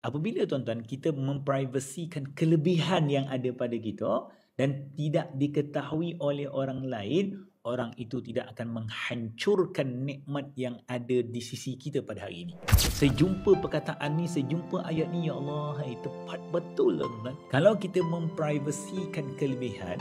Apabila tuan-tuan kita memprivasikan kelebihan yang ada pada kita dan tidak diketahui oleh orang lain, orang itu tidak akan menghancurkan nikmat yang ada di sisi kita pada hari ini. Saya jumpa perkataan ni, saya jumpa ayat ni, ya Allah, tepat betul tuan-tuan. Kalau kita memprivasikan kelebihan,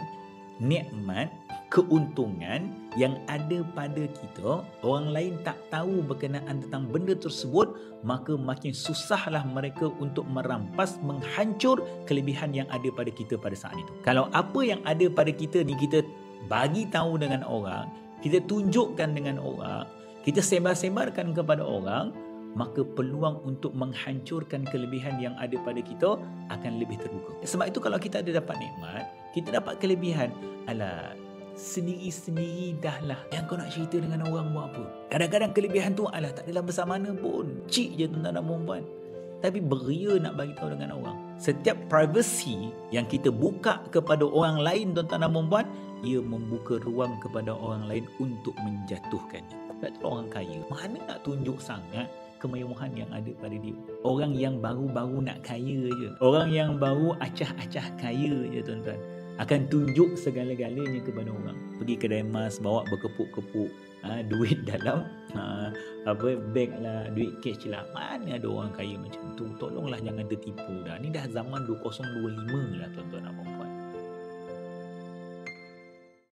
nikmat, keuntungan yang ada pada kita, orang lain tak tahu berkenaan tentang benda tersebut, maka makin susahlah mereka untuk merampas, menghancur kelebihan yang ada pada kita pada saat itu. Kalau apa yang ada pada kita ni kita bagi tahu dengan orang, kita tunjukkan dengan orang, kita sebar-sebarkan kepada orang, maka peluang untuk menghancurkan kelebihan yang ada pada kita akan lebih terbuka. Sebab itu kalau kita ada dapat nikmat, kita dapat kelebihan, alah, sendiri-sendiri dah lah. Yang kau nak cerita dengan orang buat apa? Kadang-kadang kelebihan tu, alah, tak adalah besar mana pun. Cik je tuan-tuan dan perempuan. Tapi beria nak bagi tahu dengan orang. Setiap privacy yang kita buka kepada orang lain tuan-tuan dan perempuan, ia membuka ruang kepada orang lain untuk menjatuhkannya. Sebab tu orang kaya, mana nak tunjuk sangat kemewahan yang ada pada dia. Orang yang baru-baru nak kaya je, orang yang baru acah-acah kaya je tuan-tuan, akan tunjuk segala-galanya kepada orang. Pergi kedai emas, bawa berkepuk-kepuk duit dalam beg lah, duit cash lah. Mana ada orang kaya macam tu? Tolonglah jangan tertipu dah. Ni dah zaman 2025 lah tuan-tuan.